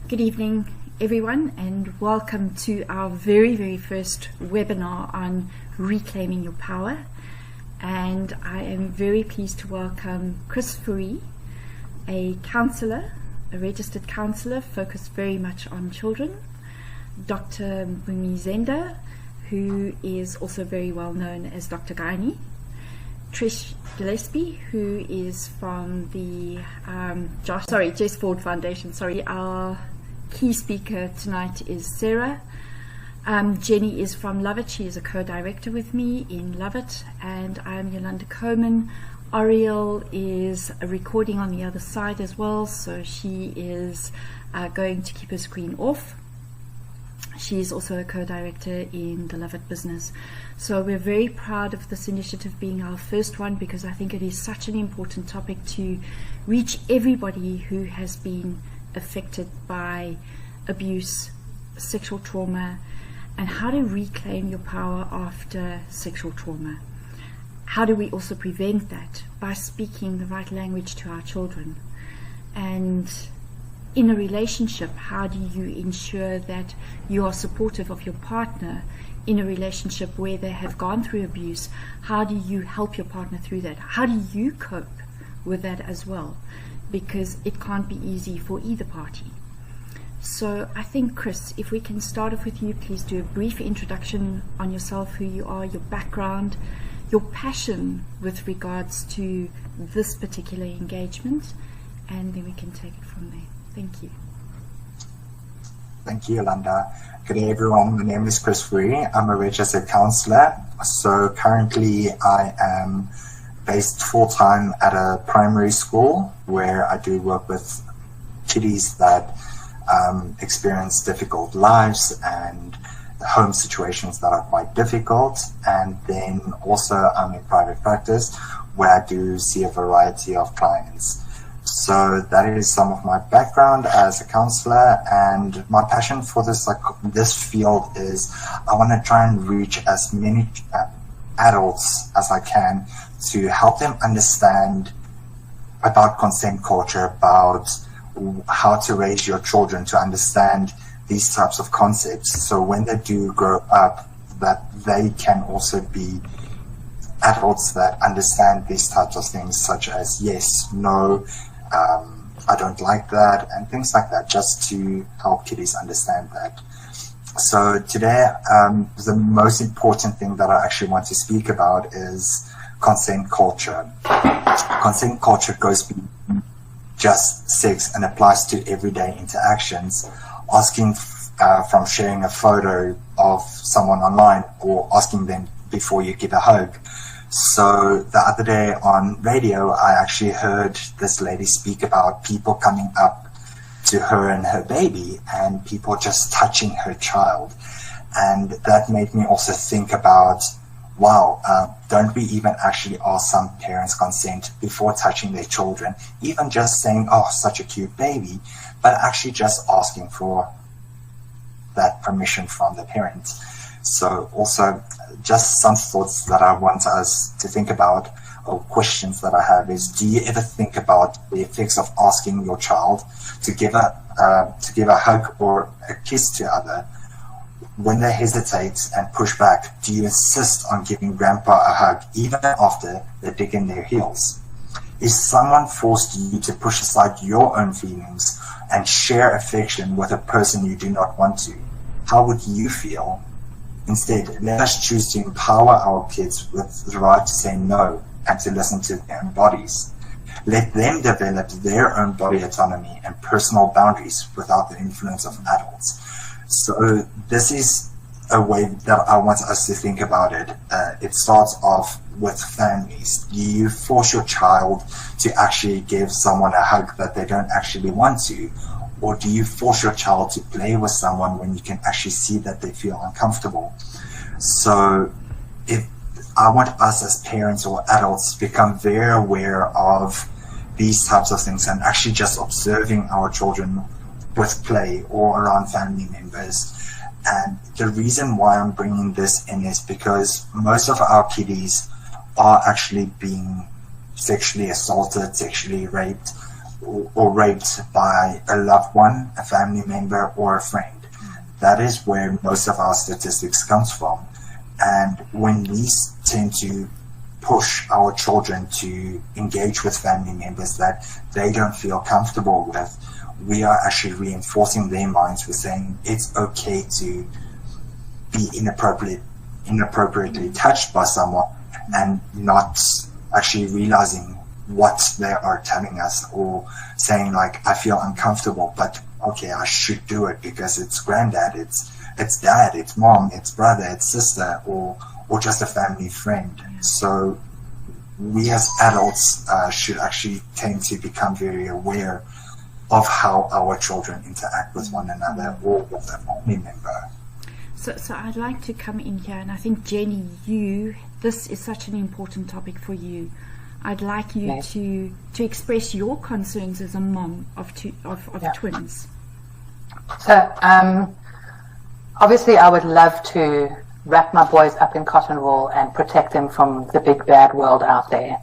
Good evening, everyone, and welcome to our very first webinar on reclaiming your power. And I am very pleased to welcome Fourie, a counsellor, a registered counsellor focused very much on children, Dr. Mpume Zenda, who is also very well known as Dr. Gynae, Trish Gillespie, who is from the Jess Ford Foundation. Our key speaker tonight is Sarah. Jenny is from Love It. She is a co-director with me in Love It, and I'm Yolanda Coleman. Oriel is a recording on the other side as well, so she is going to keep her screen off. She is also a co-director in the Love It business. So we're very proud of this initiative being our first one, because I think it is such an important topic to reach everybody who has been affected by abuse, sexual trauma, and how to reclaim your power after sexual trauma. How do we also prevent that? By speaking the right language to our children. And in a relationship, how do you ensure that you are supportive of your partner in a relationship where they have gone through abuse? How do you help your partner through that? How do you cope with that as well? Because it can't be easy for either party. So I think, Chris, if we can start off with you, please do a brief introduction on yourself, who you are, your background, your passion with regards to this particular engagement, and then we can take it from there. Thank you. Thank you, Yolanda. Good day, everyone. My name is Fourie. I'm a registered counsellor. So currently I am based full-time at a primary school where I do work with kiddies that experience difficult lives and home situations that are quite difficult. And then also I'm in private practice where I do see a variety of clients. So that is some of my background as a counselor, and my passion for this field is I want to try and reach as many adults as I can to help them understand about consent culture, about how to raise your children to understand these types of concepts, so when they do grow up that they can also be adults that understand these types of things, such as yes, no, I don't like that, and things like that, just to help kiddies understand that. So today, the most important thing that I actually want to speak about is consent culture. Consent culture goes beyond just sex and applies to everyday interactions. Asking from sharing a photo of someone online or asking them before you give a hug. So the other day on radio, I actually heard this lady speak about people coming up to her and her baby and people just touching her child. And that made me also think about, wow, don't we even actually ask some parents consent before touching their children? Even just saying, oh, such a cute baby, but actually just asking for that permission from the parent. So also just some thoughts that I want us to think about, or questions that I have, is, do you ever think about the effects of asking your child to give a hug or a kiss to other? When they hesitate and push back, do you insist on giving grandpa a hug even after they dig in their heels? If someone forced you to push aside your own feelings and share affection with a person you do not want to, how would you feel? Instead, let us choose to empower our kids with the right to say no and to listen to their own bodies. Let them develop their own body autonomy and personal boundaries without the influence of adults. So this is a way that I want us to think about it. It starts off with families. Do you force your child to actually give someone a hug that they don't actually want to? Or do you force your child to play with someone when you can actually see that they feel uncomfortable? So if I want us as parents or adults to become very aware of these types of things and actually just observing our children with play or around family members. And the reason why I'm bringing this in is because most of our kiddies are actually being sexually assaulted, sexually raped or raped by a loved one, a family member, or a friend. That is where most of our statistics comes from. And when we tend to push our children to engage with family members that they don't feel comfortable with, we are actually reinforcing their minds with saying it's okay to be inappropriately touched by someone, and not actually realizing what they are telling us, or saying like, I feel uncomfortable, but okay, I should do it because it's granddad, it's dad, it's mom, it's brother, it's sister, or just a family friend. So we as adults should actually tend to become very aware of how our children interact with one another or with a family member. So I'd like to come in here, and I think, Jenny, this is such an important topic for you. I'd like you to express your concerns as a mom of twins. So obviously I would love to wrap my boys up in cotton wool and protect them from the big bad world out there.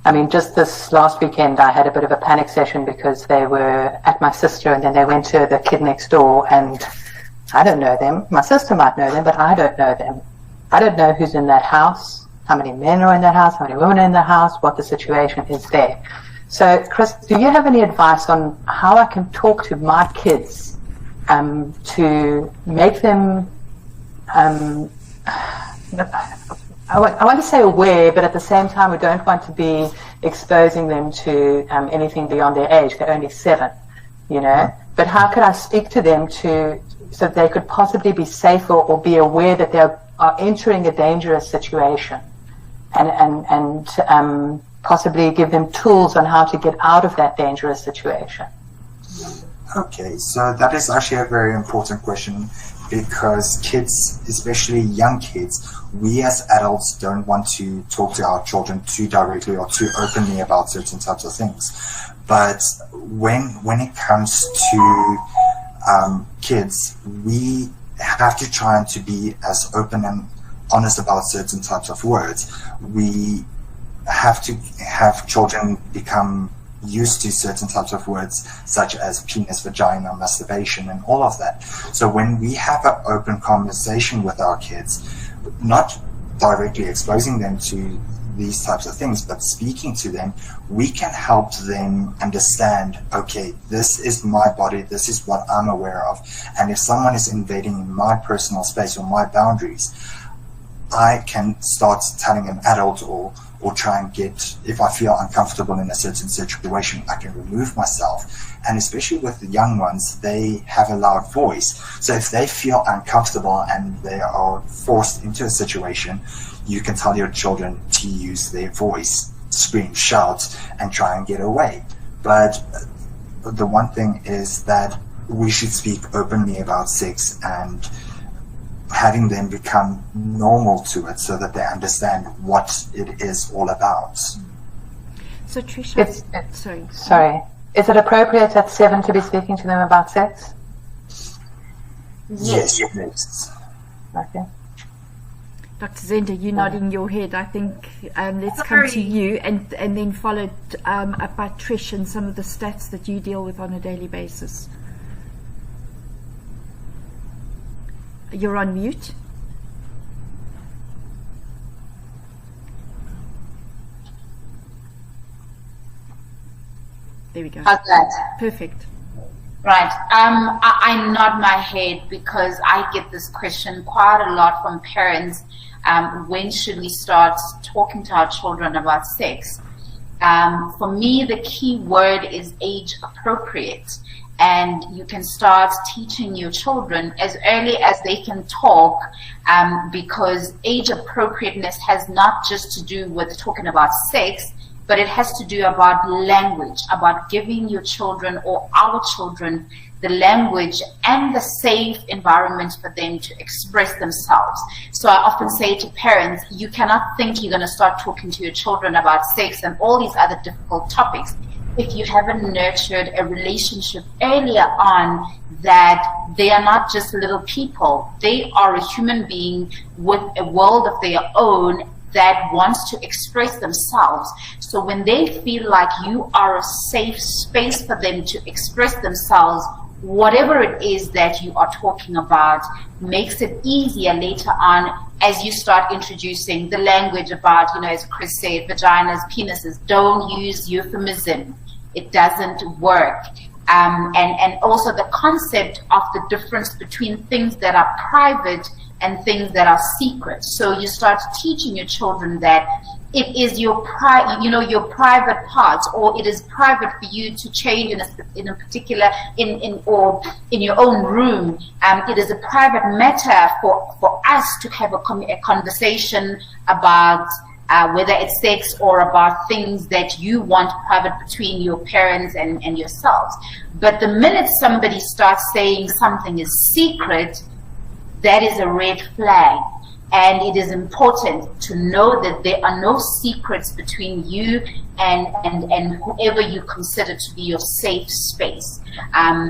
I mean, just this last weekend I had a bit of a panic session because they were at my sister, and then they went to the kid next door, and I don't know them. My sister might know them, but I don't know them. I don't know who's in that house, how many men are in that house, how many women are in the house, what the situation is there. So, Chris, do you have any advice on how I can talk to my kids to make them, I want to say aware, but at the same time we don't want to be exposing them to anything beyond their age. They're only 7, you know. But how could I speak to them so they could possibly be safer or be aware that they are entering a dangerous situation, and possibly give them tools on how to get out of that dangerous situation? Okay, so that is actually a very important question, because kids, especially young kids, we as adults don't want to talk to our children too directly or too openly about certain types of things. But when it comes to kids, we have to try to be as open and honest about certain types of words. We have to have children become used to certain types of words, such as penis, vagina, masturbation, and all of that. So when we have an open conversation with our kids, not directly exposing them to these types of things, but speaking to them, we can help them understand, okay, this is my body, this is what I'm aware of, and if someone is invading my personal space or my boundaries, I can start telling an adult or try and get, if I feel uncomfortable in a certain situation, I can remove myself. And especially with the young ones, they have a loud voice. So if they feel uncomfortable and they are forced into a situation, you can tell your children to use their voice, scream, shout, and try and get away. But the one thing is that we should speak openly about sex and having them become normal to it so that they understand what it is all about. So Trisha, sorry. Is it appropriate at 7 to be speaking to them about sex? Yes, it is. Okay. Dr. Zenda, you're nodding your head. I think let's come to you and then followed up by Trish and some of the stats that you deal with on a daily basis. You're on mute. There we go. How's that? Perfect. Right. I nod my head because I get this question quite a lot from parents. When should we start talking to our children about sex? For me, the key word is age appropriate. And you can start teaching your children as early as they can talk, because age appropriateness has not just to do with talking about sex, but it has to do about language, about giving your children or our children the language and the safe environment for them to express themselves. So I often say to parents, you cannot think you're going to start talking to your children about sex and all these other difficult topics if you haven't nurtured a relationship earlier on, that they are not just little people. They are a human being with a world of their own, that wants to express themselves. So when they feel like you are a safe space for them to express themselves, whatever it is that you are talking about makes it easier later on as you start introducing the language about, as Chris said, vaginas, penises. Don't use euphemism. It doesn't work. And also the concept of the difference between things that are private and things that are secret. So you start teaching your children that it is your private parts, or it is private for you to change in a particular or in your own room. It is a private matter for us to have a conversation about whether it's sex or about things that you want private between your parents and yourselves. But the minute somebody starts saying something is secret, that is a red flag. And it is important to know that there are no secrets between you and whoever you consider to be your safe space,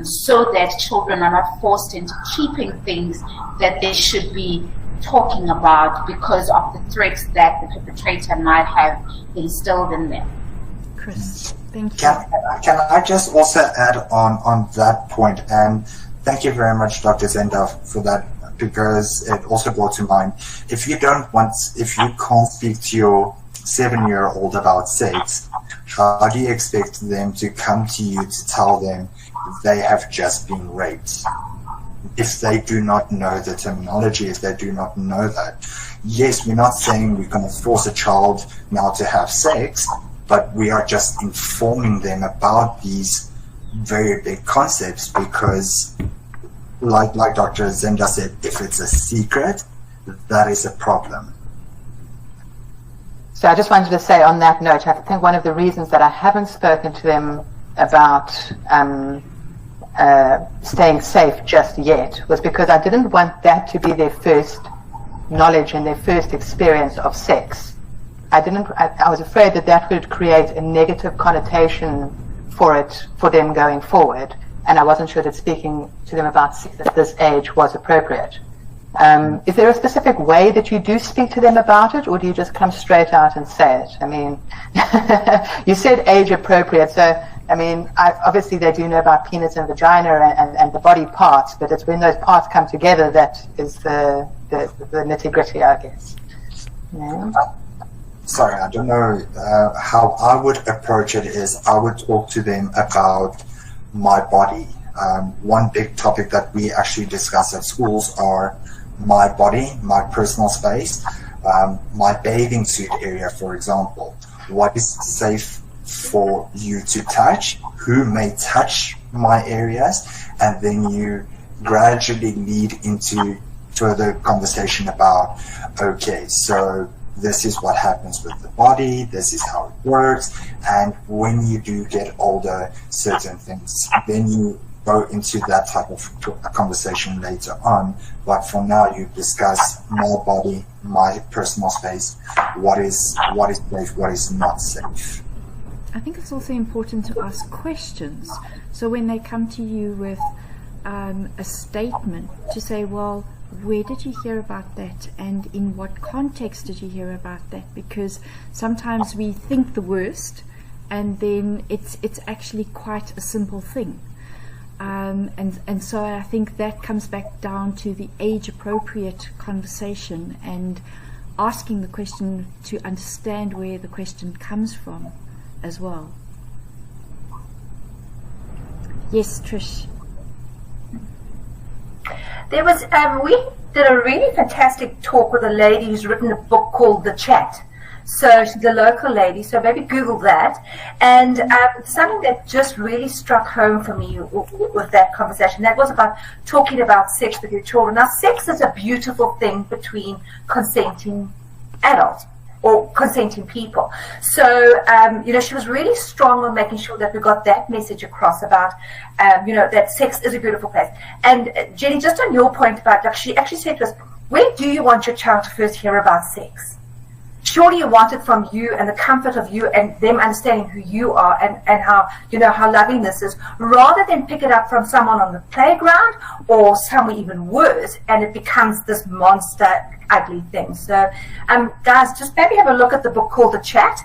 so that children are not forced into keeping things that they should be talking about because of the threats that the perpetrator might have instilled in them. Chris, thank you. Can I just also add on that point, and thank you very much, Dr. Zenda, for that, because it also brought to mind, if you can't speak to your 7-year-old about sex, how do you expect them to come to you to tell them they have just been raped? If they do not know the terminology, if they do not know that. Yes, we're not saying we're going to force a child now to have sex, but we are just informing them about these very big concepts, because like Dr. Zenda said, if it's a secret, that is a problem. So I just wanted to say on that note, I think one of the reasons that I haven't spoken to them about staying safe just yet was because I didn't want that to be their first knowledge and their first experience of sex. I was afraid that would create a negative connotation for them going forward, and I wasn't sure that speaking to them about sex at this age was appropriate. Is there a specific way that you do speak to them about it, or do you just come straight out and say it? I mean, you said age appropriate, so I mean, obviously they do know about penis and vagina and the body parts, but it's when those parts come together that is the nitty-gritty, I guess. Yeah. Sorry, I don't know how I would approach it. Is I would talk to them about my body. One big topic that we actually discuss at schools are my body, my personal space, my bathing suit area, for example. What is safe for you to touch, who may touch my areas, and then you gradually lead into further conversation about, okay, so this is what happens with the body, this is how it works, and when you do get older, certain things, then you go into that type of conversation later on. But for now, you discuss my body, my personal space, what is safe, what is not safe. I think it's also important to ask questions. So when they come to you with a statement, to say, well, where did you hear about that, and in what context did you hear about that? Because sometimes we think the worst, and then it's actually quite a simple thing. And so I think that comes back down to the age-appropriate conversation and asking the question to understand where the question comes from as well. Yes, Trish. There was we did a really fantastic talk with a lady who's written a book called The Chat. So she's a local lady, so maybe Google that. And something that just really struck home for me with that conversation, that was about talking about sex with your children. Now, sex is a beautiful thing between consenting adults or consenting people. So, she was really strong on making sure that we got that message across about, that sex is a beautiful place. And Jenny, just on your point about, like, she actually said to us, where do you want your child to first hear about sex? surely you want it from you and the comfort of you and them understanding who you are and how, you know, how loving this is, rather than pick it up from someone on the playground or somewhere even worse, and it becomes this monster, ugly thing. So, guys, just maybe have a look at the book called The Chat.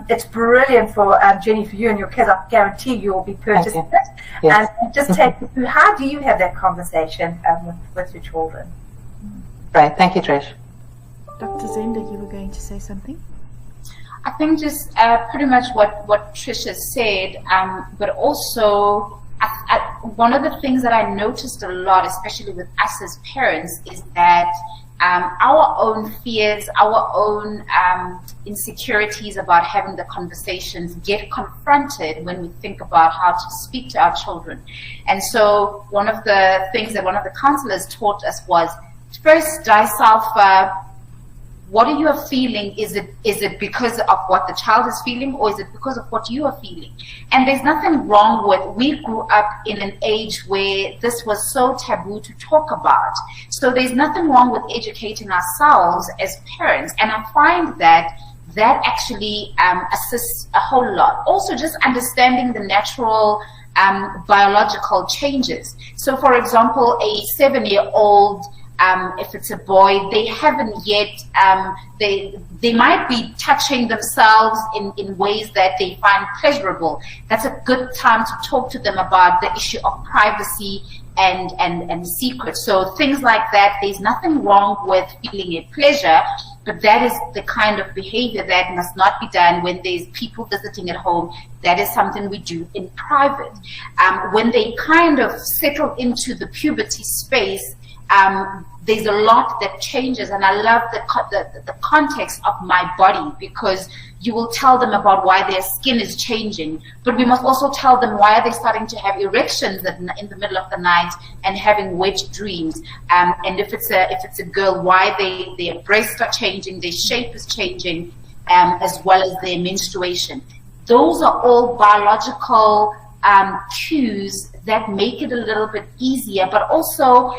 It's brilliant for Jenny, for you and your kids. I guarantee you will be purchasing it. Yes. And just take me through, how do you have that conversation with your children? Great, thank you, Trish. Dr. Zenda, you were going to say something? I think just pretty much what Tricia said, but also one of the things that I noticed a lot, especially with us as parents, is that our own fears, our own insecurities about having the conversations get confronted when we think about how to speak to our children. And so one of the things that one of the counselors taught us was, first decipher, what are you feeling? Is it because of what the child is feeling, or is it because of what you are feeling? And there's nothing wrong with, we grew up in an age where this was so taboo to talk about. So there's nothing wrong with educating ourselves as parents. And I find that actually assists a whole lot. Also just understanding the natural biological changes. So for example, a 7-year-old, if it's a boy, they haven't yet, they might be touching themselves in ways that they find pleasurable. That's a good time to talk to them about the issue of privacy and secrets. So things like that, there's nothing wrong with feeling a pleasure, but that is the kind of behavior that must not be done when there's people visiting at home. That is something we do in private. When they kind of settle into the puberty space, there's a lot that changes, and I love the context of my body, because you will tell them about why their skin is changing, but we must also tell them why are they starting to have erections in the middle of the night and having wet dreams, and if it's a girl, why their breasts are changing, their shape is changing, as well as their menstruation. Those are all biological cues that make it a little bit easier, but also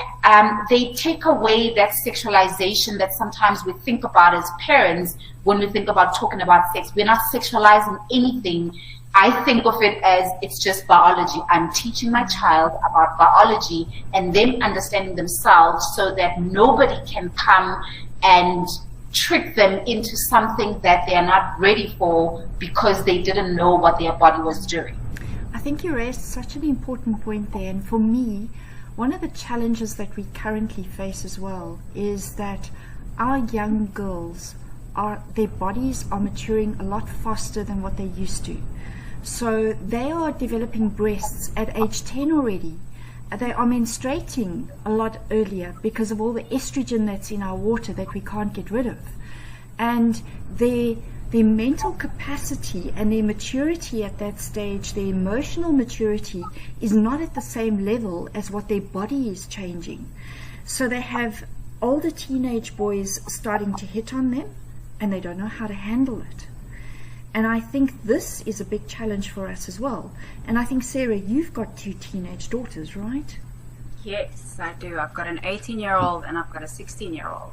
they take away that sexualization that sometimes we think about as parents when we think about talking about sex. We're not sexualizing anything. I think of it as it's just biology. I'm teaching my child about biology and them understanding themselves so that nobody can come and trick them into something that they are not ready for because they didn't know what their body was doing. I think you raised such an important point there, and for me, one of the challenges that we currently face as well is that our young girls, their bodies are maturing a lot faster than what they used to. So they are developing breasts at age 10 already. They are menstruating a lot earlier because of all the estrogen that's in our water that we can't get rid of. And their mental capacity and their maturity at that stage, their emotional maturity, is not at the same level as what their body is changing. So they have older teenage boys starting to hit on them, and they don't know how to handle it. And I think this is a big challenge for us as well. And I think, Sarah, you've got 2 teenage daughters, right? Yes, I do. I've got an 18-year-old and I've got a 16-year-old.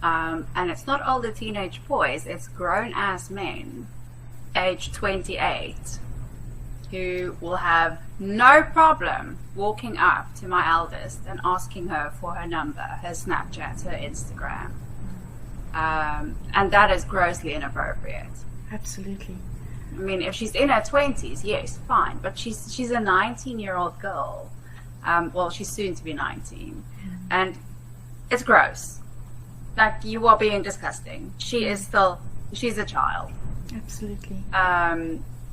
And it's not older teenage boys, it's grown-ass men, age 28, who will have no problem walking up to my eldest and asking her for her number, her Snapchat, her Instagram. And that is grossly inappropriate. Absolutely. I mean, if she's in her 20s, yes, fine. But she's a 19-year-old girl. Well, she's soon to be 19. And it's gross. Like, you are being disgusting. She's a child. Absolutely.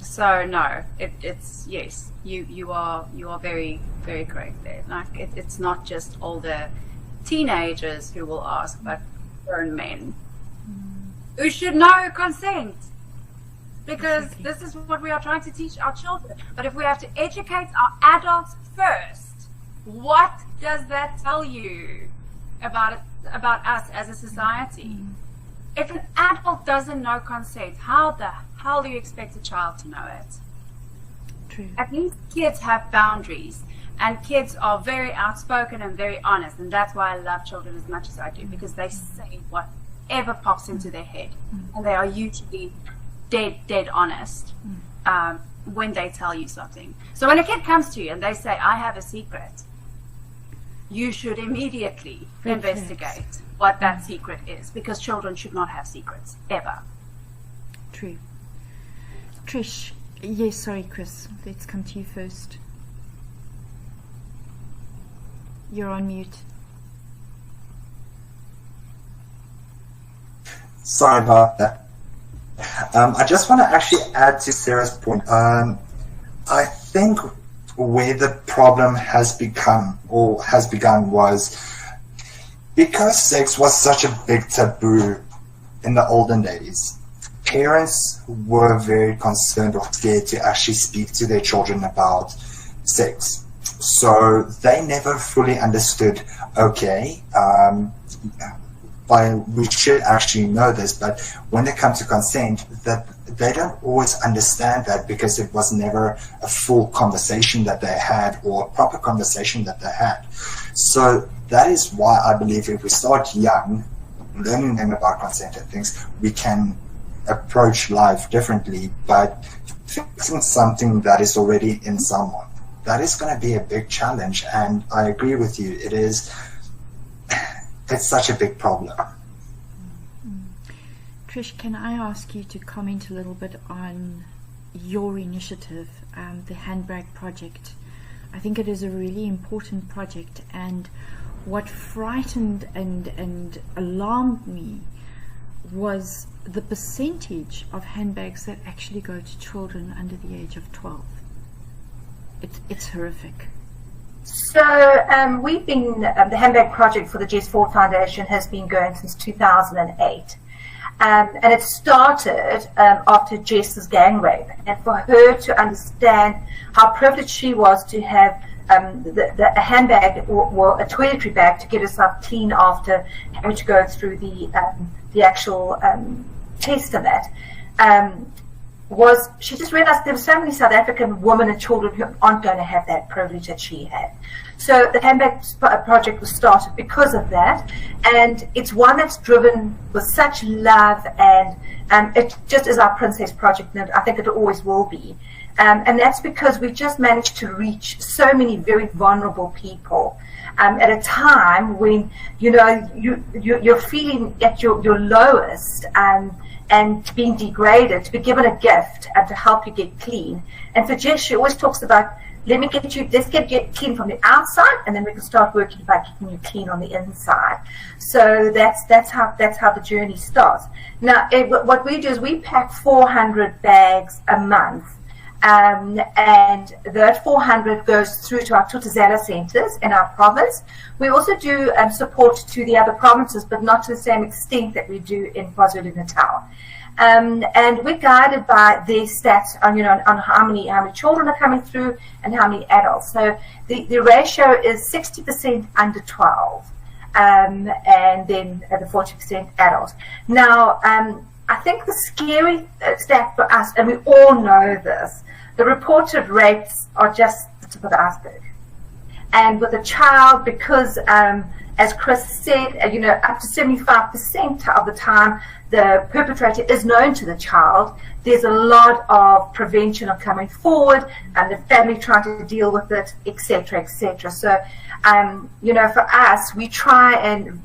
So no, it's yes. You are very, very correct there. Like, it's not just older teenagers who will ask, but grown men who should know consent. Because exactly. This is what we are trying to teach our children. But if we have to educate our adults first, what does that tell you about us as a society? If an adult doesn't know consent, how the hell do you expect a child to know it? True. At least kids have boundaries, and kids are very outspoken and very honest, and that's why I love children as much as I do, because they say what ever pops into their head. And they are usually dead honest when they tell you something. So when a kid comes to you and they say, I have a secret, you should immediately investigate what that secret is, because children should not have secrets, ever. True. Trish, yes, sorry, Chris, let's come to you first. You're on mute. Sorry about that. I just want to actually add to Sarah's point. I think where the problem has begun was because sex was such a big taboo in the olden days. Parents were very concerned or scared to actually speak to their children about sex. So they never fully understood, okay, we should actually know this, but when it comes to consent, that they don't always understand that, because it was never a full conversation that they had, or a proper conversation that they had. So that is why I believe if we start young, learning them about consent and things, we can approach life differently. But fixing something that is already in someone, that is going to be a big challenge. And I agree with you, it's such a big problem. Trish, can I ask you to comment a little bit on your initiative, the Handbrake Project? I think it is a really important project, and what frightened and alarmed me was the percentage of handbags that actually go to children under the age of 12. It's horrific. So we've been, the Handbag Project for the Jess Ford Foundation has been going since 2008. And it started after Jess's gang rape. And for her to understand how privileged she was to have a handbag or a toiletry bag to get herself clean after having to go through the actual test of that, was she just realized there were so many South African women and children who aren't going to have that privilege that she had. So the Handbag Project was started because of that, and it's one that's driven with such love, and it just is our princess project, and I think it always will be. And that's because we just managed to reach so many very vulnerable people at a time when you're feeling at your lowest, and being degraded, to be given a gift and to help you get clean. And for Jess, she always talks about, let's get you clean from the outside, and then we can start working by getting you clean on the inside. So that's how the journey starts. Now, what we do is we pack 400 bags a month, and that 400 goes through to our Tutuzela centers in our province. We also do support to the other provinces, but not to the same extent that we do in KwaZulu-Natal. And we're guided by their stats on how many children are coming through and how many adults. So the ratio is 60% under 12, and then the 40% adults. Now, I think the scary stat for us, and we all know this, the reported rates are just the tip of the iceberg. And with a child, because as Chris said, up to 75% of the time the perpetrator is known to the child, there's a lot of prevention of coming forward, and the family trying to deal with it, etc., etc. So, for us, we try and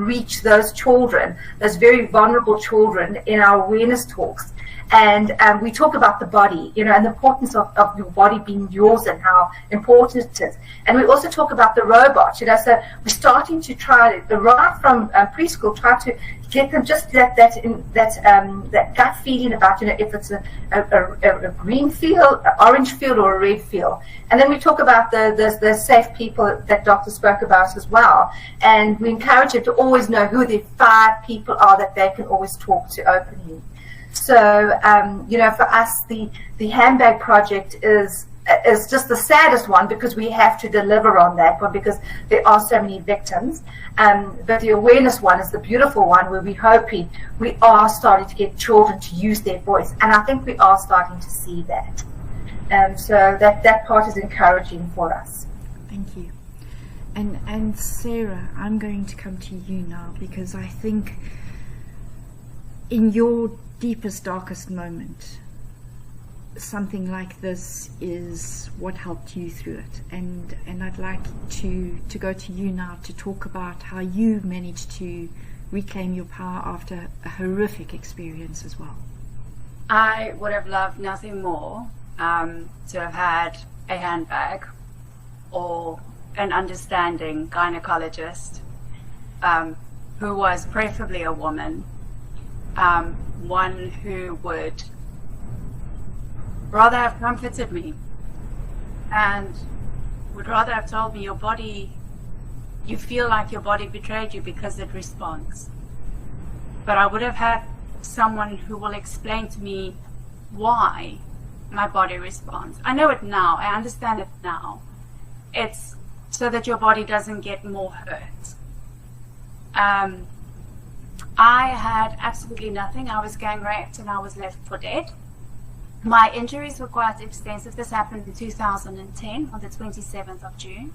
reach those children, those very vulnerable children, in our awareness talks. And we talk about the body, and the importance of your body being yours and how important it is. And we also talk about the robot, so we're starting to try, right from preschool, try to get them just that gut feeling about, if it's a green field, an orange field, or a red field. And then we talk about the safe people that Doctor spoke about as well. And we encourage them to always know who the 5 people are that they can always talk to openly. So, for us, the Handbag Project is just the saddest one, because we have to deliver on that one, because there are so many victims. But the awareness one is the beautiful one, where we are starting to get children to use their voice. And I think we are starting to see that. So that part is encouraging for us. Thank you. And Sarah, I'm going to come to you now, because I think in your deepest, darkest moment, something like this is what helped you through it, and I'd like to go to you now to talk about how you managed to reclaim your power after a horrific experience as well. I would have loved nothing more to have had a handbag or an understanding gynecologist who was preferably a woman, one who would rather have comforted me and would rather have told me, your body, you feel like your body betrayed you because it responds. But I would have had someone who will explain to me why my body responds. I know it now, I understand it now. It's so that your body doesn't get more hurt. I had absolutely nothing. I was gang raped and I was left for dead. My injuries were quite extensive. This happened in 2010 on the 27th of June.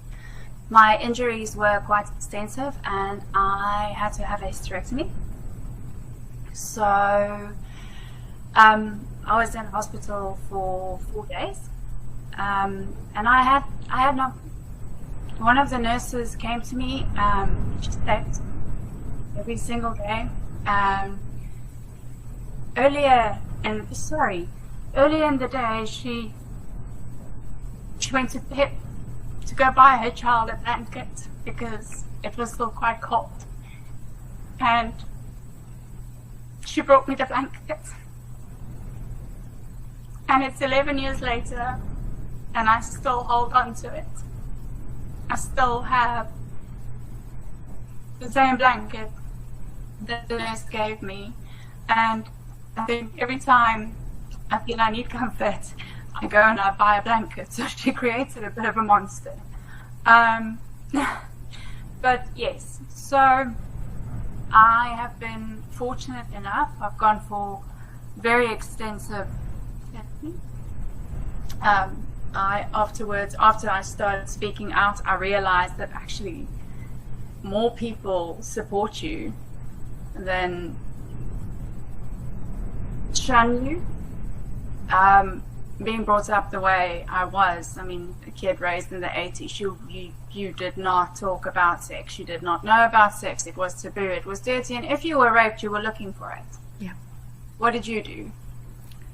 My injuries were quite extensive and I had to have a hysterectomy. So I was in hospital for 4 days, and I had no. One of the nurses came to me. She stayed every single day. Earlier in the day, she went to bed to go buy her child a blanket because it was still quite cold, and she brought me the blanket. And it's 11 years later, and I still hold on to it. I still have the same blanket that the nurse gave me, and I think every time I feel I need comfort, I go and I buy a blanket. So she created a bit of a monster. But yes, so I have been fortunate enough. I've gone for very extensive therapy. After I started speaking out, I realized that actually more people support you than shun you. Being brought up the way I was, I mean, a kid raised in the 80s, you did not talk about sex, you did not know about sex, it was taboo, it was dirty, and if you were raped, you were looking for it. Yeah. What did you do?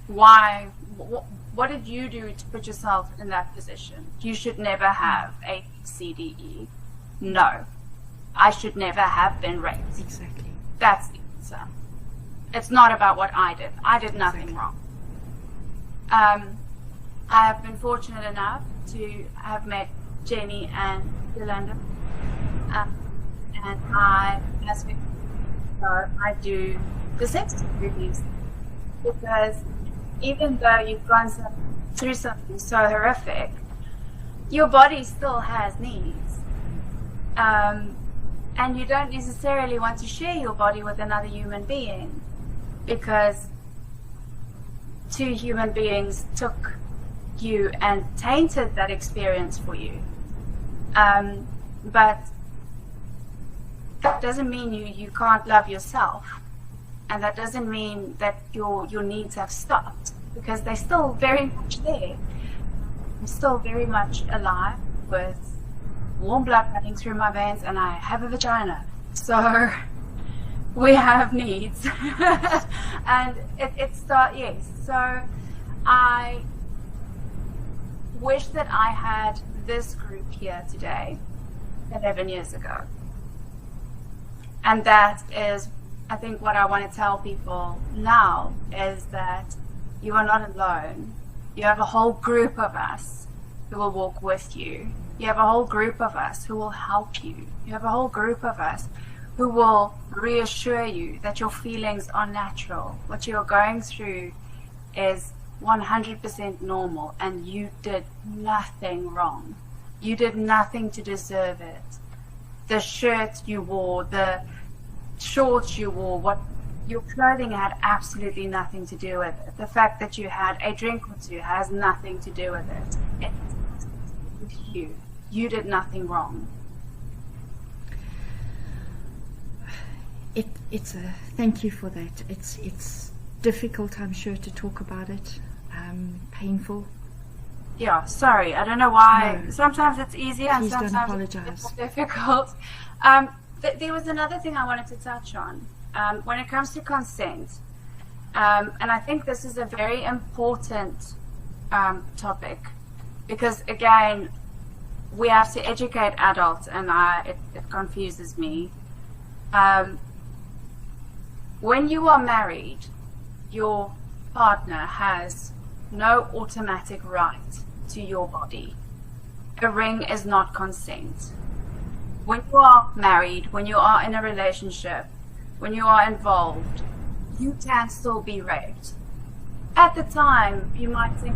Why? What did you do to put yourself in that position? You should never have A, B, C, D, E. No. I should never have been raped. Exactly. That's the answer. It's not about what I did. I did nothing wrong. I have been fortunate enough to have met Jenny and Yolanda. And I do the sex reviews because even though you've gone through something so horrific, your body still has needs. And you don't necessarily want to share your body with another human being because two human beings took you and tainted that experience for you. But that doesn't mean you can't love yourself. And that doesn't mean that your needs have stopped, because they're still very much there. I'm still very much alive with warm blood running through my veins, and I have a vagina. So we have needs. And yes. So I wish that I had this group here today 11 years ago. And that is, I think, what I want to tell people now is that you are not alone. You have a whole group of us who will walk with you. You have a whole group of us who will help you. You have a whole group of us who will reassure you that your feelings are natural. What you're going through is 100% normal, and you did nothing wrong. You did nothing to deserve it. The shirt you wore, the shorts you wore, what your clothing had absolutely nothing to do with it. The fact that you had a drink or two has nothing to do with it. It's you. You did nothing wrong. it's a thank you for that. It's difficult, I'm sure, to talk about it. Painful. Yeah, sorry. I don't know why. No. Sometimes it's easier and Please don't sometimes apologize. it's difficult. There was another thing I wanted to touch on when it comes to consent. And I think this is a very important topic because, again, we have to educate adults, and it confuses me. When you are married, your partner has no automatic right to your body. A ring is not consent. When you are married, when you are in a relationship, when you are involved, you can still be raped. At the time, you might think,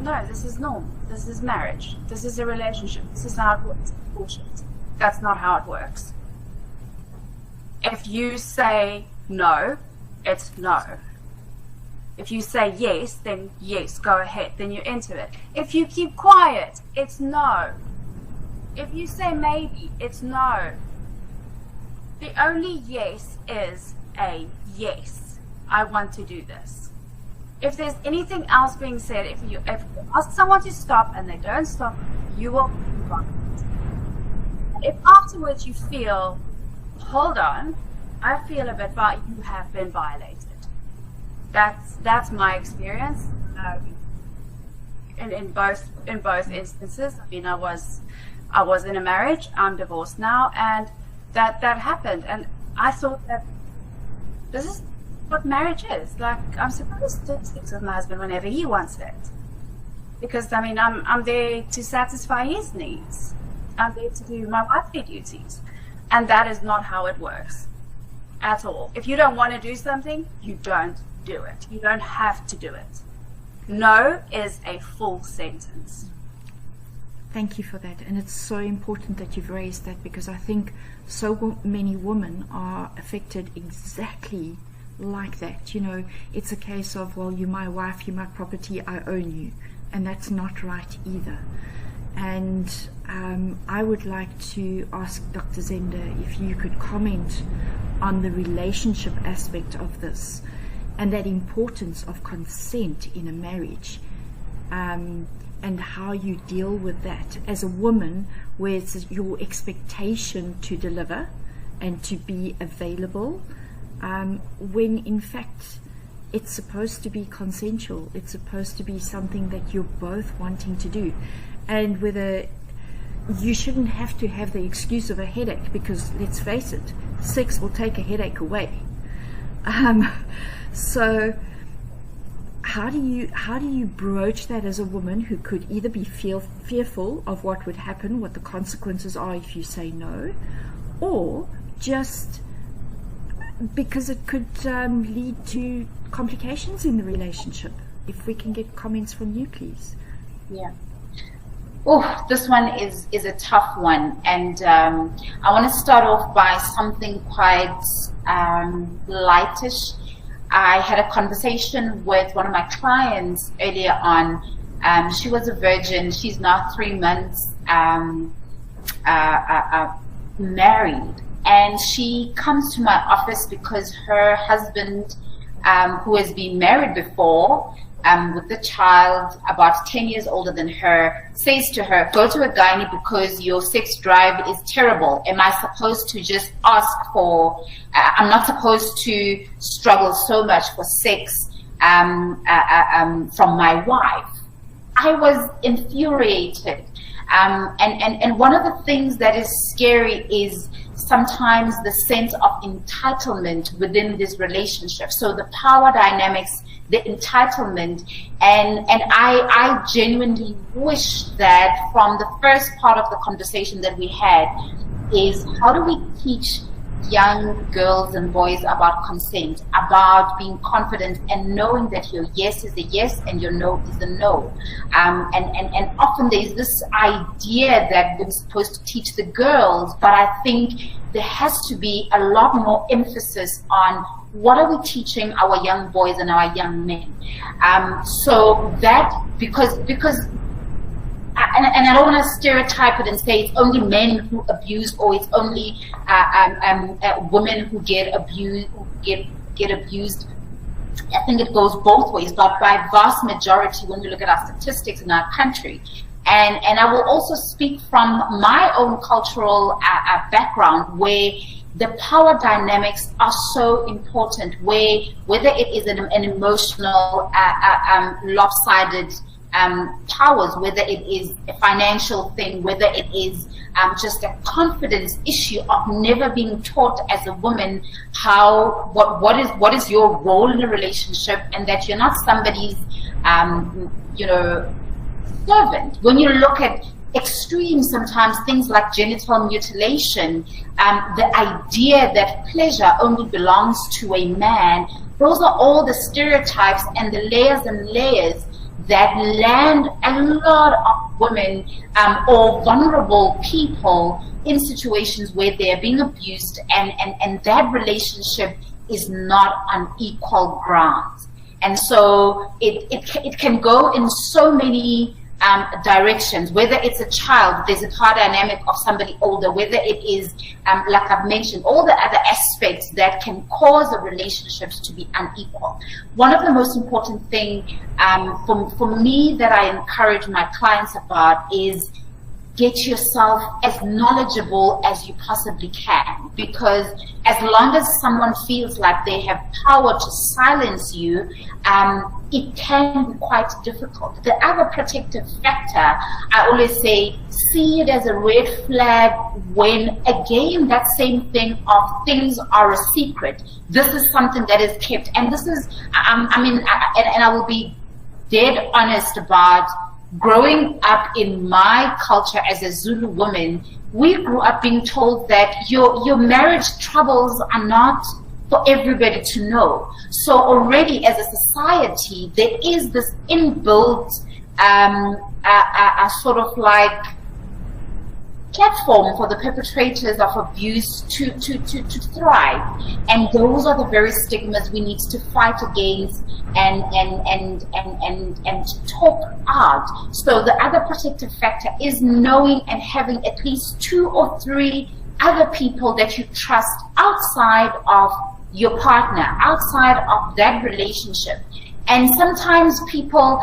no, this is normal. This is marriage. This is a relationship. This is how it works. Bullshit. That's not how it works. If you say no, it's no. If you say yes, then yes, go ahead. Then you're into it. If you keep quiet, it's no. If you say maybe, it's no. The only yes is a yes. I want to do this. If there's anything else being said, if you ask someone to stop and they don't stop, you will be violent. If afterwards you feel, hold on, I feel a bit you have been violated. That's my experience. In both instances. I mean, I was in a marriage. I'm divorced now, and that happened. And I thought that this is what marriage is. Like, I'm supposed to have sex with my husband whenever he wants it, because I mean, I'm there to satisfy his needs. I'm there to do my wifely duties, and that is not how it works at all. If you don't want to do something, you don't do it. You don't have to do it. No is a full sentence. Thank you for that. And it's so important that you've raised that, because I think so many women are affected exactly like that. You know, it's a case of, well, you're my wife, you're my property, I own you. And that's not right either. And I would like to ask Dr. Zenda if you could comment on the relationship aspect of this, and that importance of consent in a marriage, and how you deal with that as a woman, where it's your expectation to deliver and to be available, when in fact it's supposed to be consensual. It's supposed to be something that you're both wanting to do, and whether you shouldn't have to have the excuse of a headache, because let's face it, sex will take a headache away. So how do you broach that as a woman who could either be fearful of what would happen, what the consequences are if you say no, or just because it could lead to complications in the relationship? If we can get comments from you, please. Yeah. Oh, this one is a tough one, and I want to start off by something quite lightish. I had a conversation with one of my clients earlier on. She was a virgin. She's now 3 months married, and she comes to my office because her husband, who has been married before, with the child about 10 years older than her, says to her, go to a gynae because your sex drive is terrible. Am I supposed to just ask for, I'm not supposed to struggle so much for sex from my wife? I was infuriated. And one of the things that is scary is sometimes the sense of entitlement within this relationship. So the power dynamics, the entitlement, and I genuinely wish that from the first part of the conversation that we had is, how do we teach young girls and boys about consent, about being confident and knowing that your yes is a yes and your no is a no. And often there's this idea that we're supposed to teach the girls, but I think there has to be a lot more emphasis on what are we teaching our young boys and our young men. So that, because and I don't want to stereotype it and say it's only men who abuse, or it's only women who get abused. I think it goes both ways, but by vast majority, when we look at our statistics in our country, and I will also speak from my own cultural background, where the power dynamics are so important, where whether it is an emotional, lopsided powers, whether it is a financial thing, whether it is just a confidence issue of never being taught as a woman what is your role in a relationship, and that you're not somebody's servant. When you look at extreme, sometimes things like genital mutilation, the idea that pleasure only belongs to a man, those are all the stereotypes and the layers and layers that land a lot of women or vulnerable people in situations where they are being abused, and that relationship is not on equal grounds. And so it can go in so many directions. Whether it's a child, there's a power dynamic of somebody older, whether it is, like I've mentioned, all the other aspects that can cause a relationships to be unequal. One of the most important thing for me that I encourage my clients about is get yourself as knowledgeable as you possibly can, because as long as someone feels like they have power to silence you, it can be quite difficult. The other protective factor, I always say, see it as a red flag when, again, that same thing of things are a secret. This is something that is kept, and this is, and I will be dead honest about growing up in my culture as a Zulu woman. We grew up being told that your marriage troubles are not for everybody to know. So already as a society, there is this inbuilt sort of like platform for the perpetrators of abuse to thrive, and those are the very stigmas we need to fight against and talk out. So the other protective factor is knowing and having at least 2 or 3 other people that you trust outside of your partner, outside of that relationship. And sometimes people,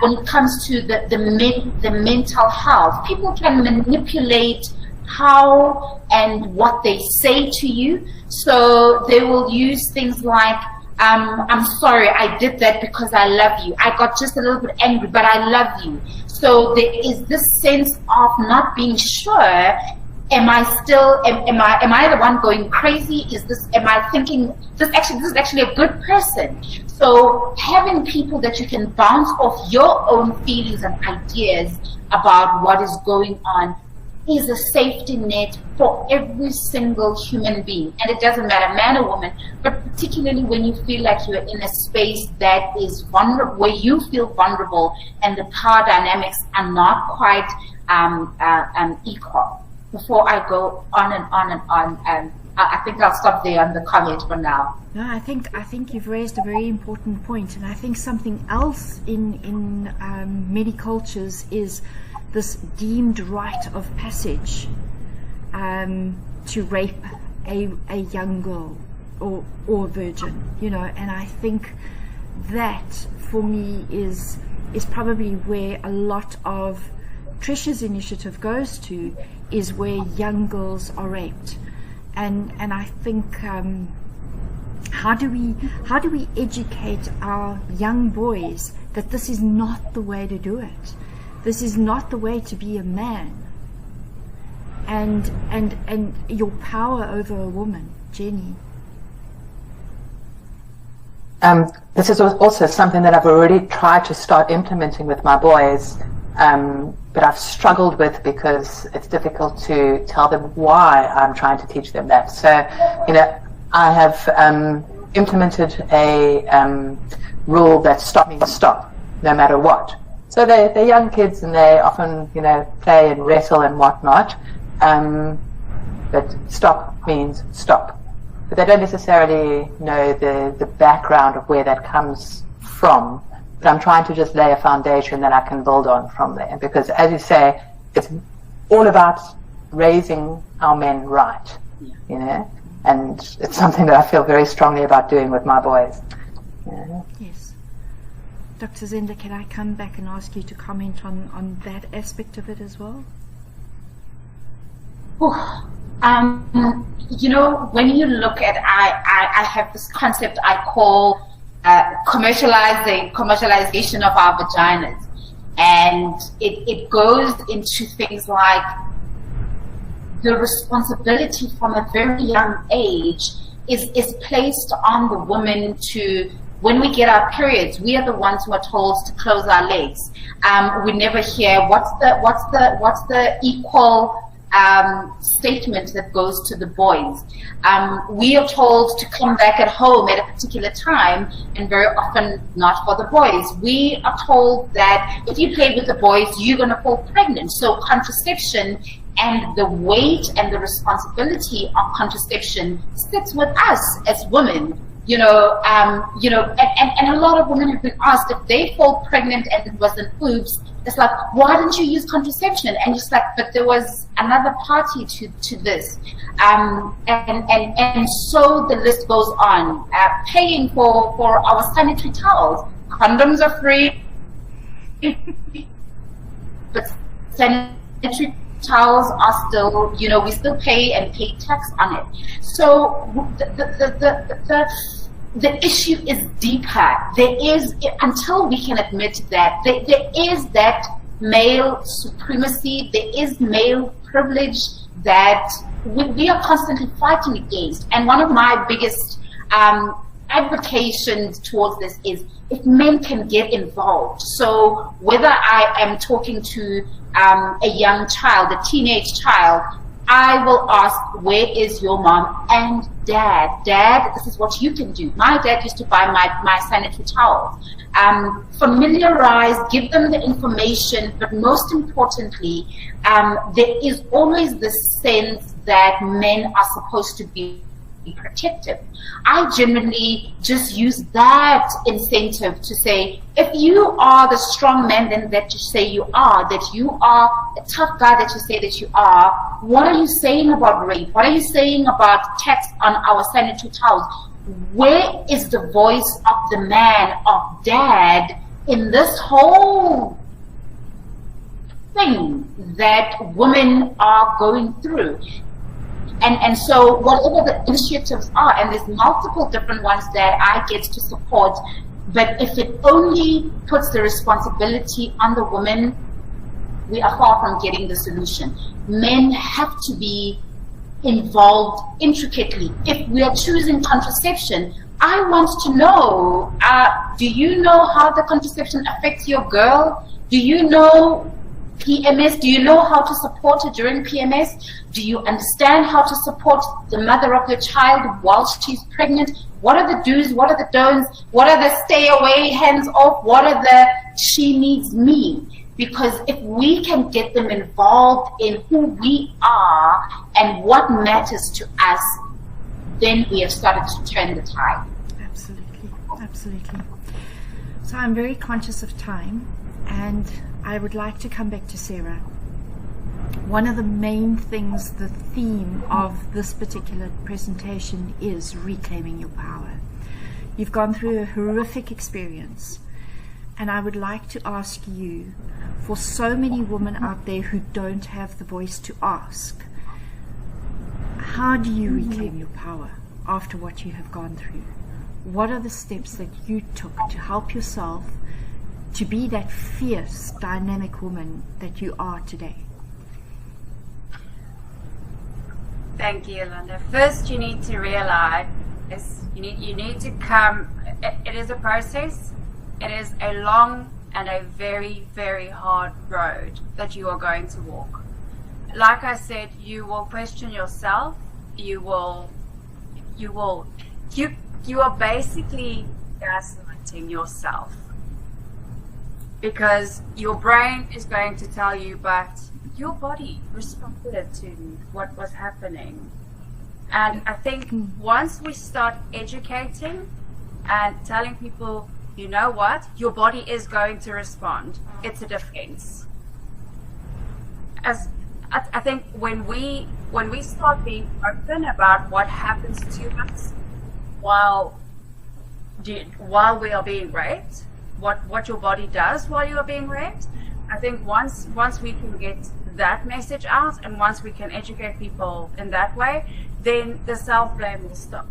when it comes to the mental health, people can manipulate how and what they say to you. So they will use things like, I'm sorry, I did that because I love you. I got just a little bit angry, but I love you. So there is this sense of not being sure. Am I the one going crazy? Am I thinking this is actually a good person? So having people that you can bounce off your own feelings and ideas about what is going on is a safety net for every single human being. And it doesn't matter, man or woman, but particularly when you feel like you're in a space that is vulnerable, where you feel vulnerable and the power dynamics are not quite equal. Before I go on and on and on, I think I'll stop there on the comment for now. No, I think you've raised a very important point, and I think something else in many cultures is this deemed rite of passage to rape a young girl or virgin, and I think that for me is probably where a lot of Trisha's initiative goes to, is where young girls are raped. And I think how do we educate our young boys that this is not the way to do it? This is not the way to be a man. And your power over a woman, Jenny. This is also something that I've already tried to start implementing with my boys, but I've struggled with because it's difficult to tell them why I'm trying to teach them that. So, I have implemented a rule that stop means stop, no matter what. So they're young kids and they often, play and wrestle and whatnot, but stop means stop. But they don't necessarily know the background of where that comes from. but I'm trying to just lay a foundation that I can build on from there, because as you say, it's all about raising our men right, you know, and it's something that I feel very strongly about doing with my boys. Yes. Dr. Zenda, can I come back and ask you to comment on that aspect of it as well? You know, when you look at, I have this concept I call commercialization of our vaginas, and it goes into things like the responsibility from a very young age is placed on the woman to, when we get our periods, we are the ones who are told to close our legs. We never hear what's the equal statement that goes to the boys. We are told to come back at home at a particular time, and very often not for the boys. We are told that if you play with the boys, you're going to fall pregnant. So contraception and the weight and the responsibility of contraception sits with us as women. And a lot of women have been asked if they fall pregnant and it wasn't oops. It's like, why didn't you use contraception? And it's like, but there was another party to this. And so the list goes on. Paying for our sanitary towels. Condoms are free, but sanitary towels are still, we still pay and pay tax on it. So the issue is deeper. There is, until we can admit that, there is that male supremacy, there is male privilege that we are constantly fighting against. And one of my biggest advocations towards this is if men can get involved. So whether I am talking to a young child, a teenage child, I will ask, where is your mom and dad? Dad, this is what you can do. My dad used to buy my sanitary towels. Familiarize, give them the information, but most importantly, there is always this sense that men are supposed to be protective. I genuinely just use that incentive to say, if you are the strong man then that you say you are, that you are a tough guy that you say that you are, what are you saying about rape? What are you saying about tax on our sanitary towels? Where is the voice of the man, of dad, in this whole thing that women are going through? And so whatever the initiatives are, and there's multiple different ones that I get to support, but if it only puts the responsibility on the woman, we are far from getting the solution. Men have to be involved intricately. If we are choosing contraception, I want to know, do you know how the contraception affects your girl? Do you know PMS? Do you know how to support her during PMS? Do you understand how to support the mother of your child whilst she's pregnant? What are the do's? What are the don'ts? What are the stay away, hands off? What are the she needs me? Because if we can get them involved in who we are and what matters to us, then we have started to turn the tide. Absolutely, absolutely. So I'm very conscious of time, and I would like to come back to Sarah. One of the main things, the theme of this particular presentation is reclaiming your power. You've gone through a horrific experience, and I would like to ask you, for so many women out there who don't have the voice to ask, how do you reclaim your power after what you have gone through? What are the steps that you took to help yourself to be that fierce, dynamic woman that you are today? Thank you, Yolanda. First, you need to realize you need to come. It is a process. It is a long and a very, very hard road that you are going to walk. Like I said, you will question yourself. You are basically gaslighting yourself, because your brain is going to tell you, but your body responded to what was happening. And I think once we start educating and telling people you know what? Your body is going to respond. It's a defense. As I think when we start being open about what happens to us while we are being raped, what your body does while you are being raped, I think once we can get that message out, and once we can educate people in that way, then the self-blame will stop.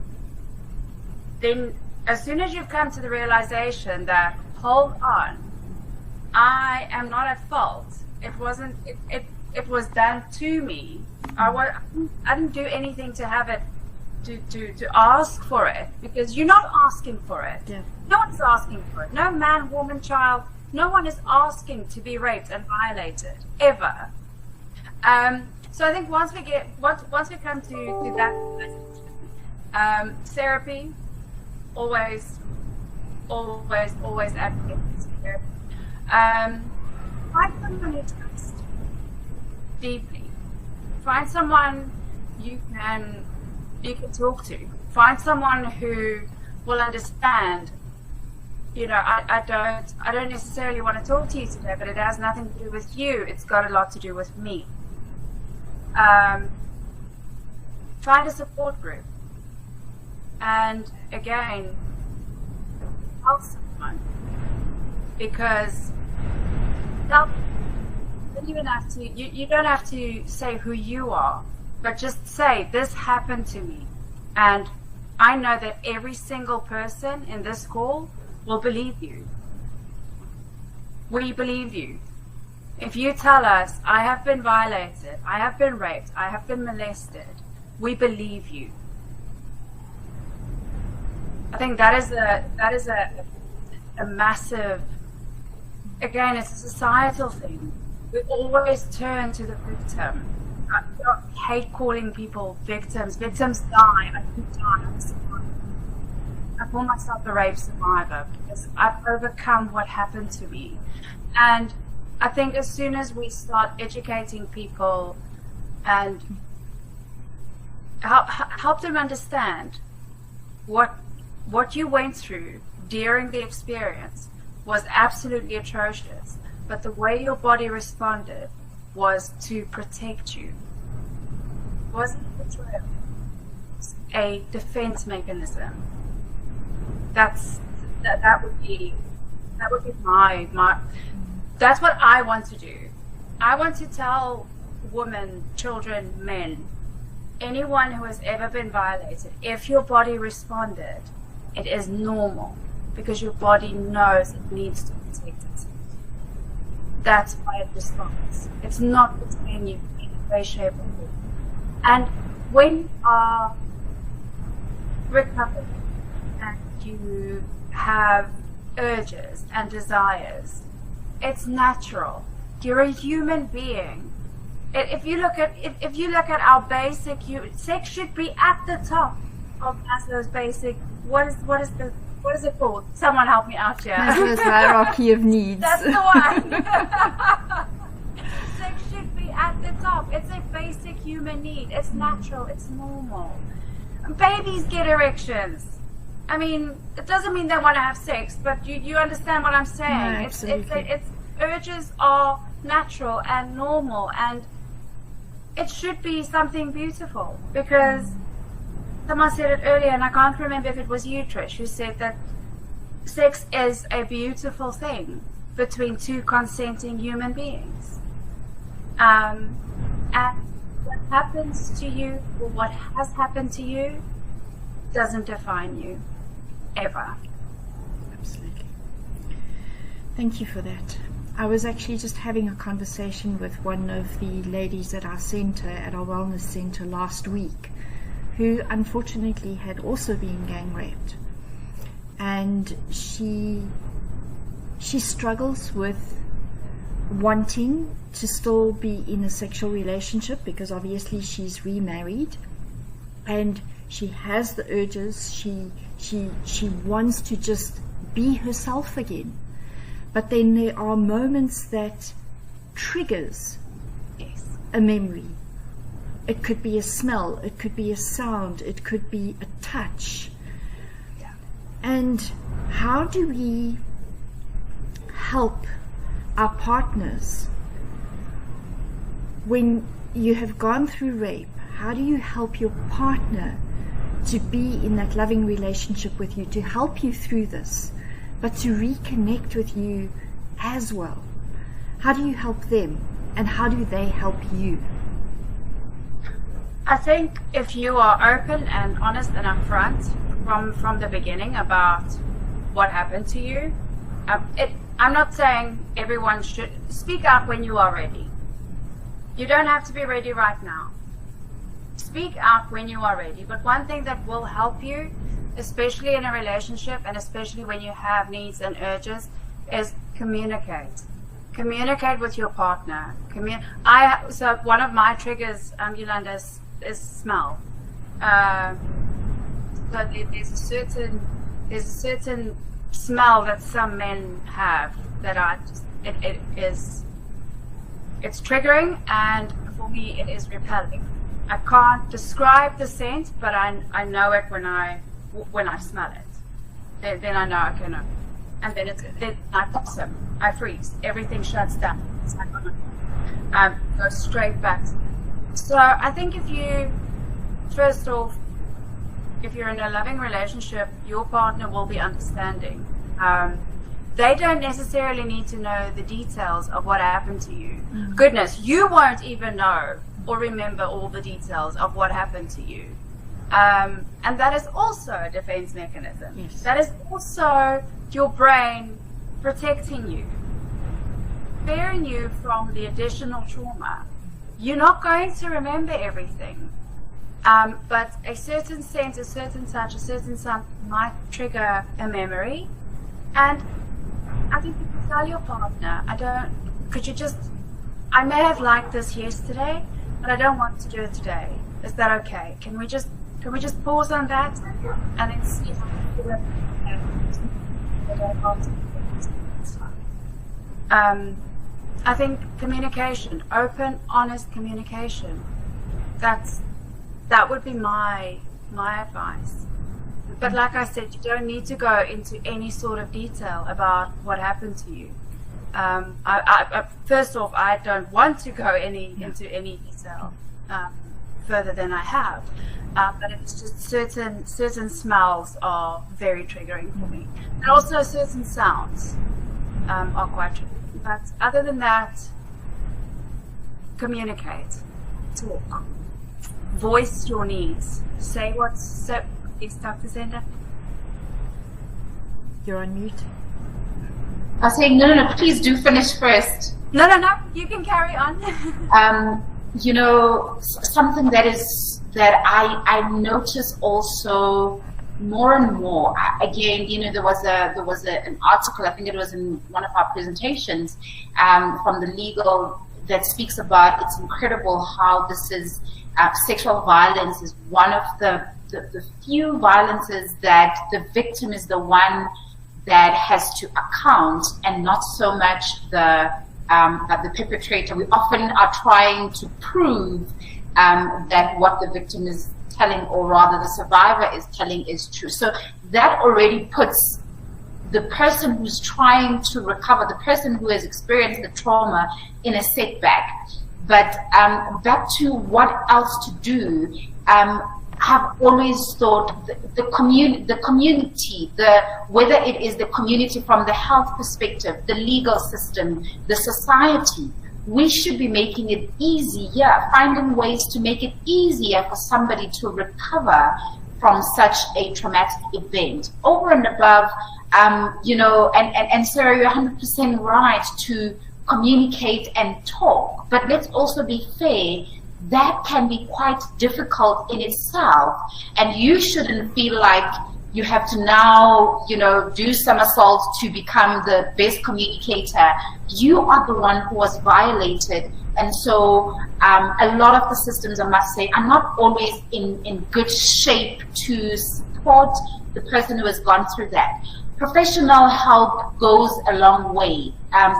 Then as soon as you've come to the realization that, hold on, I am not at fault. It wasn't, it was done to me. I didn't do anything to have it, to ask for it, because you're not asking for it. Yeah. No one's asking for it. No man, woman, child, no one is asking to be raped and violated, ever. So I think once we come to that, therapy, always advocate for therapy. Find someone you trust deeply. Find someone you can talk to. Find someone who will understand. You know, I don't necessarily want to talk to you today, but it has nothing to do with you. It's got a lot to do with me. Find a support group. And again, tell someone, because you don't have to say who you are, but just say, this happened to me, and I know that every single person in this call will believe you. We believe you. If you tell us, I have been violated, I have been raped, I have been molested, we believe you. I think that is a massive, again, it's a societal thing. We always turn to the victim. I hate calling people victims. Victims die. I didn't die. I'm a survivor. I call myself a rape survivor because I've overcome what happened to me. And I think as soon as we start educating people and help them understand what you went through during the experience was absolutely atrocious, but the way your body responded was to protect you. It wasn't betrayal. It was a defense mechanism. That would be my that's what I want to do. I want to tell women, children, men, anyone who has ever been violated, if your body responded, it is normal, because your body knows it needs to protect itself. That's why it responds. It's not betraying you in any way, shape, or form. And when you are recovered and you have urges and desires, it's natural. You're a human being. If you look at our basic, sex should be at the top of Maslow's basic. What is it called? Someone help me out here. Maslow's hierarchy of needs. That's the one. Sex should be at the top. It's a basic human need. It's natural. It's normal. Babies get erections. I mean, it doesn't mean they want to have sex, but you understand what I'm saying. No, absolutely. It's urges are natural and normal, and it should be something beautiful, because someone said it earlier, and I can't remember if it was you, Trish, who said that sex is a beautiful thing between two consenting human beings. And what happens to you, or what has happened to you, doesn't define you, ever. Absolutely. Thank you for that. I was actually just having a conversation with one of the ladies at our center, at our wellness center last week, who unfortunately had also been gang raped. And she struggles with wanting to still be in a sexual relationship, because obviously she's remarried and she has the urges, she wants to just be herself again. But then there are moments that triggers a memory. It could be a smell, it could be a sound, it could be a touch. And how do we help our partners when you have gone through rape? How do you help your partner to be in that loving relationship with you, to help you through this, but to reconnect with you as well? How do you help them, and how do they help you? I think if you are open and honest and upfront from the beginning about what happened to you, I'm not saying everyone should speak out when you are ready. You don't have to be ready right now. Speak out when you are ready. But one thing that will help you, especially in a relationship and especially when you have needs and urges, is communicate. Communicate with your partner. So one of my triggers, Yolanda, is smell. So there's a certain smell that some men have that it's triggering, and for me it is repelling. I can't describe the scent, but I know it when I smell it. Then I know, okay, no. And then I blossom, I freeze, everything shuts down. It's like, I go straight back. So I think first off, if you're in a loving relationship, your partner will be understanding. They don't necessarily need to know the details of what happened to you. Mm-hmm. Goodness, you won't even know or remember all the details of what happened to you. And that is also a defense mechanism. Yes. That is also your brain protecting you, sparing you from the additional trauma. You're not going to remember everything. But a certain scent, a certain touch, a certain sound might trigger a memory. And I think you can tell your partner, I may have liked this yesterday, but I don't want to do it today. Is that okay? Can we just pause on that and then see how we feel? I think communication, open, honest communication. That would be my advice. But like I said, you don't need to go into any sort of detail about what happened to you. First off, I don't want to go into any detail further than I have. But it's just certain smells are very triggering for me. And also certain sounds are quite triggering. But other than that, communicate, talk, voice your needs, say what's so. Is Dr. Zenda? You're on mute. I was saying, no, please do finish first. No, you can carry on. Something that I notice also more and more. Again, there was an article, I think it was in one of our presentations from the legal, that speaks about, it's incredible how this is, sexual violence is one of the few violences that the victim is the one that has to account, and not so much the perpetrator. We often are trying to prove that what the victim is telling, or rather the survivor is telling, is true. So that already puts the person who's trying to recover, the person who has experienced the trauma, in a setback. But back to what else to do, have always thought the community, whether it is the community from the health perspective, the legal system, the society, we should be making it easier, finding ways to make it easier for somebody to recover from such a traumatic event. Over and above, and Sarah, you're 100% right to communicate and talk, but let's also be fair. That can be quite difficult in itself, and you shouldn't feel like you have to now, do somersaults to become the best communicator. You are the one who was violated, and so a lot of the systems, I must say, are not always in good shape to support the person who has gone through that. Professional help goes a long way,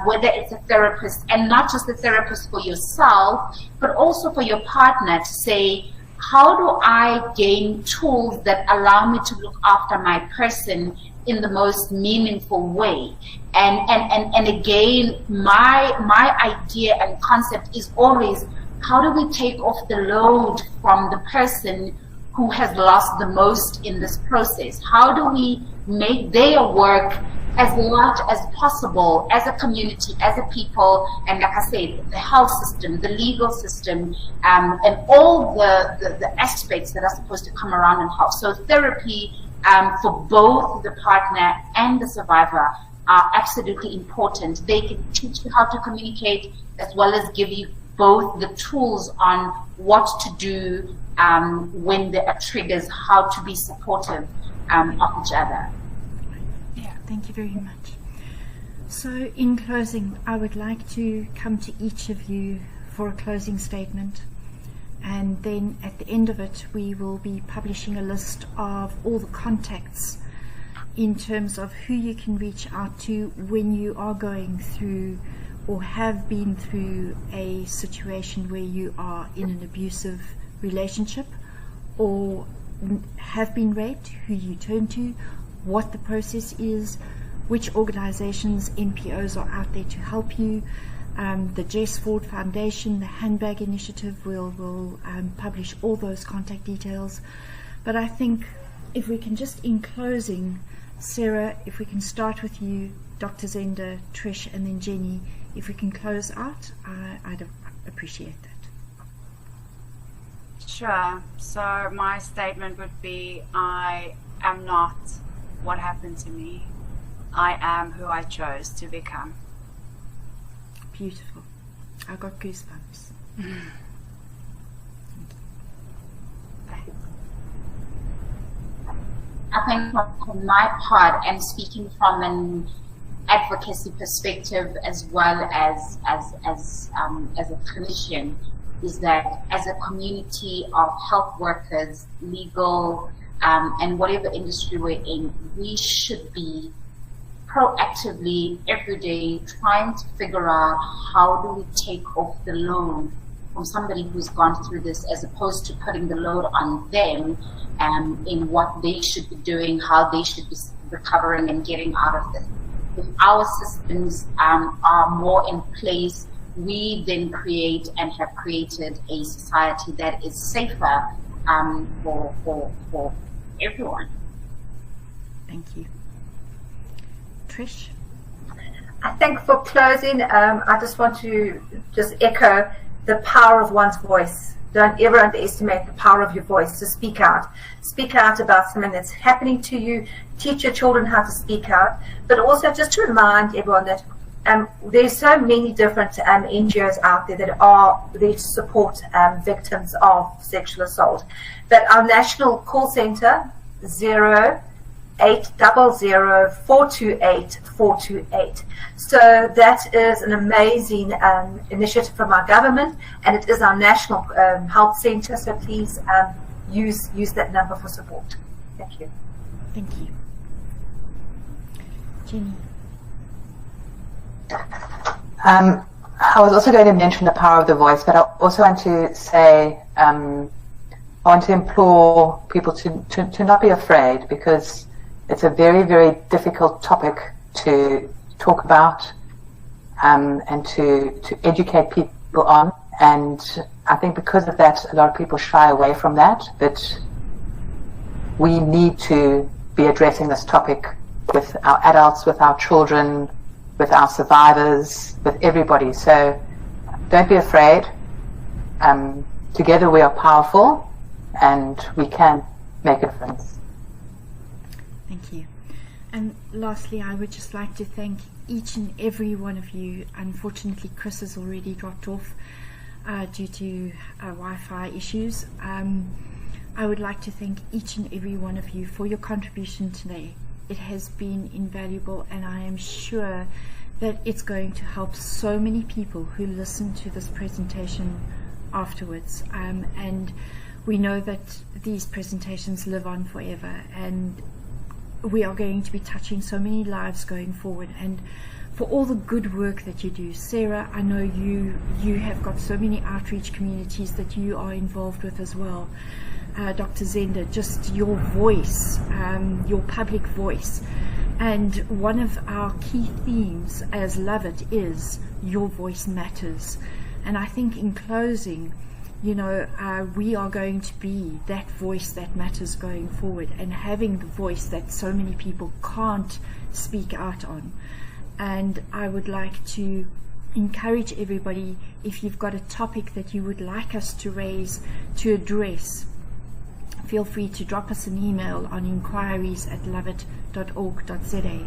whether it's a therapist, and not just a therapist for yourself, but also for your partner, to say, how do I gain tools that allow me to look after my person in the most meaningful way? And again, my idea and concept is always, how do we take off the load from the person who has lost the most in this process? How do we make their work as large as possible as a community, as a people, and like I said, the health system, the legal system, and all the aspects that are supposed to come around and help. So therapy for both the partner and the survivor are absolutely important. They can teach you how to communicate, as well as give you both the tools on what to do when there are triggers, how to be supportive of each other. Thank you very much. So in closing, I would like to come to each of you for a closing statement, and then at the end of it we will be publishing a list of all the contacts in terms of who you can reach out to when you are going through or have been through a situation where you are in an abusive relationship or have been raped, who you turn to, what the process is, which organizations, NPOs are out there to help you. The Jess Ford Foundation, the Handbag Initiative will publish all those contact details. But I think if we can just, in closing, Sarah, if we can start with you, Dr. Zenda, Trish, and then Jenny, if we can close out, I'd appreciate that. Sure. So my statement would be, I am not what happened to me. I am who I chose to become. Beautiful. I got goosebumps. I think from my part, and speaking from an advocacy perspective as well as a clinician, is that as a community of health workers, legal, and whatever industry we're in, we should be proactively every day trying to figure out how do we take off the load from somebody who's gone through this, as opposed to putting the load on them in what they should be doing, how they should be recovering and getting out of this. If our systems are more in place, we then create and have created a society that is safer for everyone. Thank you. Trish? I think for closing, I just want to echo the power of one's voice. Don't ever underestimate the power of your voice to speak out. Speak out about something that's happening to you. Teach your children how to speak out. But also just to remind everyone that there's so many different NGOs out there that are there to support victims of sexual assault. But our national call center, 0800-428-428. So that is an amazing initiative from our government, and it is our national health center. So please use that number for support. Thank you. Thank you. Jenny? I was also going to mention the power of the voice, but I also want to say I want to implore people to not be afraid, because it's a very, very difficult topic to talk about and to educate people on. And I think because of that, a lot of people shy away from that. But we need to be addressing this topic with our adults, with our children, with our survivors, with everybody. So don't be afraid. Together we are powerful, and we can make a difference. Thank you. And lastly, I would just like to thank each and every one of you. Unfortunately, Chris has already dropped off due to Wi-Fi issues. I would like to thank each and every one of you for your contribution today. It has been invaluable, and I am sure that it's going to help so many people who listen to this presentation afterwards. And we know that these presentations live on forever, and we are going to be touching so many lives going forward. And for all the good work that you do. Sarah, I know you have got so many outreach communities that you are involved with as well. Dr. Zenda, just your voice, your public voice. And one of our key themes as Love It is Your Voice Matters. And I think in closing, you know, we are going to be that voice that matters going forward, and having the voice that so many people can't speak out on. And I would like to encourage everybody, if you've got a topic that you would like us to raise, to address, feel free to drop us an email on inquiries@loveit.org.za,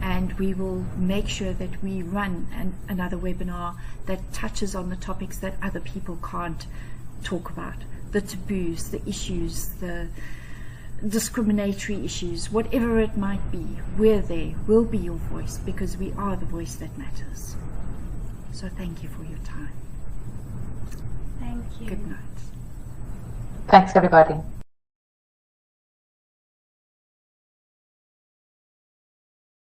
and we will make sure that we run another webinar that touches on the topics that other people can't talk about, the taboos, the issues, the discriminatory issues, whatever it might be. We're there, we'll be your voice, because we are the voice that matters. So thank you for your time. Thank you. Good night. Thanks, everybody.